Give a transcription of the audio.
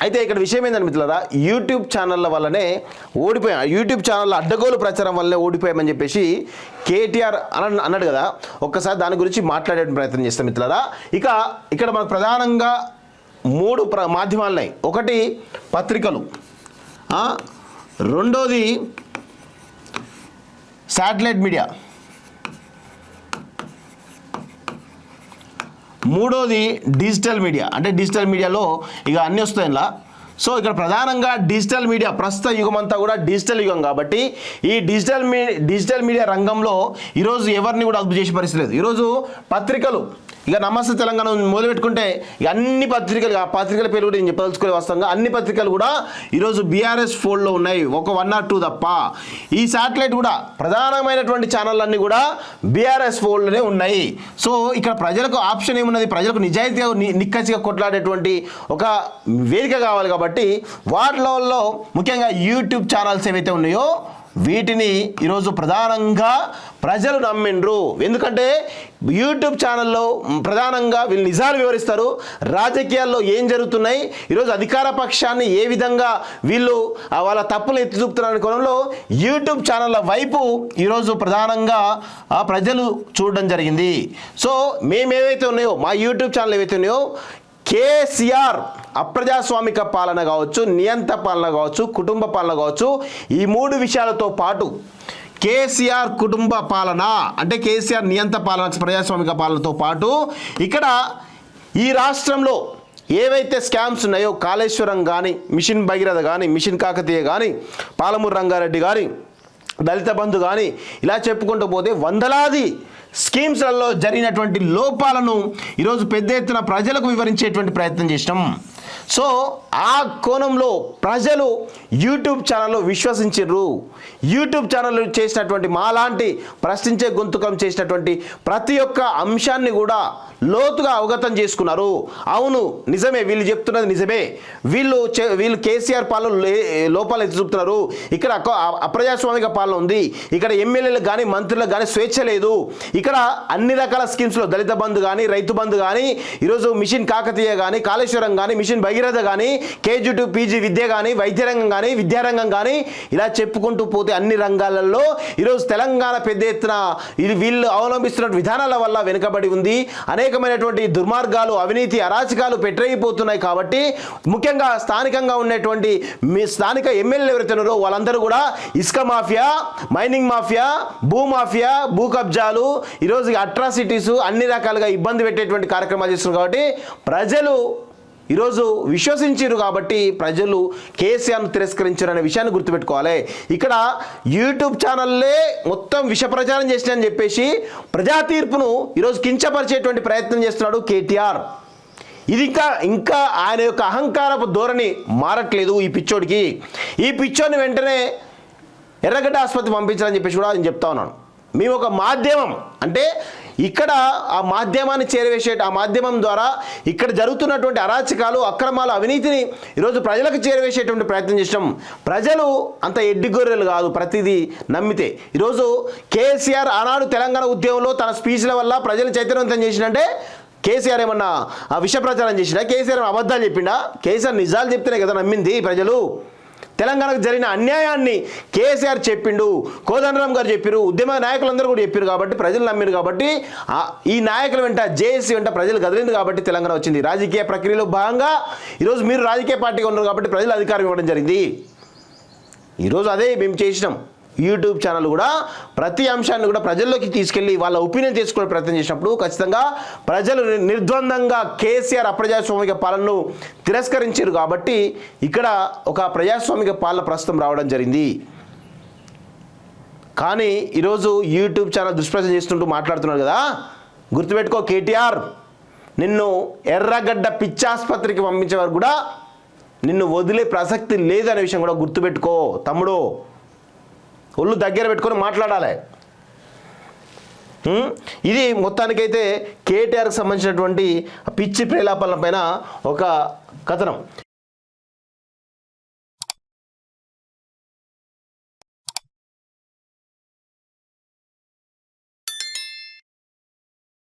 అయితే ఇక్కడ విషయం ఏంటంటే మిత్రులారా, యూట్యూబ్ ఛానళ్ళ వల్లనే ఓడిపోయాం, యూట్యూబ్ ఛానళ్ళ అడ్డగోలు ప్రచారం వల్లనే ఓడిపోయామని చెప్పేసి కేటీఆర్ అన్నాడు కదా. ఒక్కసారి దాని గురించి మాట్లాడే ప్రయత్నం చేస్తాం మిత్రులారా. ఇక్కడ మనకు ప్రధానంగా 3 మాధ్యమాలు ఉన్నాయి. ఒకటి పత్రికలు, రెండోది శాటిలైట్ మీడియా, మూడోది డిజిటల్ మీడియా. అంటే డిజిటల్ మీడియాలో ఇక అన్నీ వస్తాయి ఇలా. సో ఇక్కడ ప్రధానంగా డిజిటల్ మీడియా, ప్రస్తుత యుగం అంతా కూడా డిజిటల్ యుగం కాబట్టి ఈ డిజిటల్ మీడియా రంగంలో ఈరోజు ఎవరిని కూడా అదుపు చేసే పరిస్థితి లేదు. ఈరోజు పత్రికలు, ఇక నమస్తే తెలంగాణ మొదలుపెట్టుకుంటే ఇక అన్ని పత్రికలు, ఆ పత్రికల పేరు కూడా నేను చెప్పదలుచుకునే వాస్తవంగా అన్ని పత్రికలు కూడా ఈరోజు బీఆర్ఎస్ ఫోల్డ్లో ఉన్నాయి, ఒక 1 or 2 తప్ప. ఈ శాటిలైట్ కూడా ప్రధానమైనటువంటి ఛానల్ అన్నీ కూడా బీఆర్ఎస్ ఫోల్డ్లోనే ఉన్నాయి. సో ఇక్కడ ప్రజలకు ఆప్షన్ ఏమున్నది, ప్రజలకు నిజాయితీగా నిక్కచ్చిగా కొట్లాడేటువంటి ఒక వేదిక కావాలి కాబట్టి వాటిలో ముఖ్యంగా యూట్యూబ్ ఛానల్స్ ఏవైతే ఉన్నాయో వీటిని ఈరోజు ప్రధానంగా ప్రజలు నమ్మిండ్రు. ఎందుకంటే యూట్యూబ్ ఛానల్లో ప్రధానంగా వీళ్ళు నిజాలు వివరిస్తారు, రాజకీయాల్లో ఏం జరుగుతున్నాయి, ఈరోజు అధికార పక్షాన్ని ఏ విధంగా వీళ్ళు వాళ్ళ తప్పులు ఎత్తి చూపుతున్న కోణంలో యూట్యూబ్ ఛానళ్ళ వైపు ఈరోజు ప్రధానంగా ప్రజలు చూడడం జరిగింది. సో మేమేవైతే ఉన్నాయో, మా యూట్యూబ్ ఛానల్ ఏవైతే ఉన్నాయో, కేసీఆర్ అప్రజాస్వామిక పాలన కావచ్చు, నియంత పాలన కావచ్చు, కుటుంబ పాలన కావచ్చు, ఈ 3 విషయాలతో పాటు కేసీఆర్ కుటుంబ పాలన అంటే కేసీఆర్ నియంత పాలన, ప్రజాస్వామిక పాలనతో పాటు ఇక్కడ ఈ రాష్ట్రంలో ఏవైతే స్కామ్స్ ఉన్నాయో, కాళేశ్వరం కానీ, మిషన్ భగీరథ కానీ, మిషన్ కాకతీయ కానీ, పాలమూరు రంగారెడ్డి కానీ, దళిత బంధు కానీ, ఇలా చెప్పుకుంటూ పోతే వందలాది స్కీమ్స్లలో జరిగినటువంటి లోపాలను ఈరోజు పెద్ద ఎత్తున ప్రజలకు వివరించేటువంటి ప్రయత్నం చేసినాం. సో ఆ కోణంలో ప్రజలు యూట్యూబ్ ఛానల్లో విశ్వసించారు. యూట్యూబ్ ఛానల్ చేసినటువంటి మాలాంటి ప్రశ్నించే గొంతుకం చేసినటువంటి ప్రతి ఒక్క అంశాన్ని కూడా లోతుగా అవగతం చేసుకున్నారు. అవును నిజమే, వీళ్ళు చెప్తున్నది నిజమే, వీళ్ళు కేసీఆర్ పాలన లోపాలు ఎత్తి చూపుతున్నారు, ఇక్కడ అప్రజాస్వామిక పాలన ఉంది, ఇక్కడ ఎమ్మెల్యేలకు కానీ మంత్రులకు కానీ స్వేచ్ఛ లేదు, ఇక్కడ అన్ని రకాల స్కీమ్స్లో దళిత బంధు కానీ, రైతు బంధు కానీ, ఈరోజు మిషన్ కాకతీయ కానీ, కాళేశ్వరం కానీ, మిషన్ భగీరథ కానీ, కేజీ టు పీజీ విద్య కానీ, వైద్య రంగం కానీ, విద్యారంగం కానీ, ఇలా చెప్పుకుంటూ పోతే అన్ని రంగాలలో ఈరోజు తెలంగాణ పెద్ద ఎత్తున వీళ్ళు అవలంబిస్తున్న విధానాల వల్ల వెనుకబడి ఉంది. అనేకమైనటువంటి దుర్మార్గాలు, అవినీతి, అరాచకాలు పెట్టరైపోతున్నాయి. కాబట్టి ముఖ్యంగా స్థానికంగా ఉన్నటువంటి స్థానిక ఎమ్మెల్యేలు ఎవరైతే ఉన్నారో వాళ్ళందరూ కూడా ఇసుక మాఫియా, మైనింగ్ మాఫియా, భూ మాఫియా, భూ కబ్జాలు, ఈరోజు అట్రాసిటీస్, అన్ని రకాలుగా ఇబ్బంది పెట్టేటువంటి కార్యక్రమాలు చేస్తున్నారు. కాబట్టి ప్రజలు ఈరోజు విశ్వసించారు కాబట్టి ప్రజలు కేసీఆర్ను తిరస్కరించారు అనే విషయాన్ని గుర్తుపెట్టుకోవాలి. ఇక్కడ యూట్యూబ్ ఛానల్లే మొత్తం విష ప్రచారం చేసినని చెప్పేసి ప్రజా తీర్పును ఈరోజు కించపరిచేటువంటి ప్రయత్నం చేస్తున్నాడు కేటీఆర్. ఇది ఇంకా ఆయన యొక్క అహంకారపు ధోరణి మారట్లేదు ఈ పిచ్చోడికి. ఈ పిచ్చోడిని వెంటనే ఎర్రగడ్డ ఆసుపత్రి పంపించాలని చెప్పేసి కూడా నేను చెప్తా ఉన్నాను. మేము ఒక మాధ్యమం అంటే ఇక్కడ ఆ మాధ్యమాన్ని ఆ మాధ్యమం ద్వారా ఇక్కడ జరుగుతున్నటువంటి అరాచకాలు, అక్రమాలు, అవినీతిని ఈరోజు ప్రజలకు చేరవేసేటువంటి ప్రయత్నం చేసినాం. ప్రజలు అంత ఎడ్డిగొర్రెలు కాదు ప్రతిదీ నమ్మితే. ఈరోజు కేసీఆర్ ఆనాడు తెలంగాణ ఉద్యమంలో తన స్పీచ్ల వల్ల ప్రజలు చైతన్యవంతం చేసినంటే కేసీఆర్ ఏమన్నా విష ప్రచారం చేసినా, కేసీఆర్ అబద్ధాలు చెప్పిండా? కేసీఆర్ నిజాలు చెప్తేనే కదా నమ్మింది ప్రజలు. తెలంగాణకు జరిగిన అన్యాయాన్ని కేసీఆర్ చెప్పిండు, కోదండరాం గారు చెప్పారు, ఉద్యమ నాయకులందరూ కూడా చెప్పారు కాబట్టి ప్రజలు నమ్మిరు. కాబట్టి ఈ నాయకుల వెంట, జేఏసీ వెంట ప్రజలు కదిలింది కాబట్టి తెలంగాణ వచ్చింది. రాజకీయ ప్రక్రియలో భాగంగా ఈరోజు మీరు రాజకీయ పార్టీగా ఉన్నారు కాబట్టి ప్రజలు అధికారం ఇవ్వడం జరిగింది. ఈరోజు అదే మేము చేసినాం. యూట్యూబ్ ఛానల్ కూడా ప్రతి అంశాన్ని కూడా ప్రజల్లోకి తీసుకెళ్ళి వాళ్ళ ఒపీనియన్ చేసుకునే ప్రయత్నం చేసినప్పుడు ఖచ్చితంగా ప్రజలు నిర్ద్వందంగా కేసీఆర్ అప్రజాస్వామిక పాలనను తిరస్కరించారు. కాబట్టి ఇక్కడ ఒక ప్రజాస్వామిక పాలన ప్రస్తుతం రావడం జరిగింది. కానీ ఈరోజు యూట్యూబ్ ఛానల్ దుష్ప్రచారం చేస్తుంటూ మాట్లాడుతున్నారు కదా, గుర్తుపెట్టుకో కేటీఆర్, నిన్ను ఎర్రగడ్డ పిచ్చాసుపత్రికి పంపించే వరకు కూడా నిన్ను వదిలే ప్రసక్తి లేదనే విషయం కూడా గుర్తుపెట్టుకో తమ్ముడు. ఒళ్ళు దగ్గర పెట్టుకొని మాట్లాడాలి. ఇది మొత్తానికైతే కేటీఆర్కి సంబంధించినటువంటి పిచ్చి ప్రేలాపనల పైన ఒక కథనం.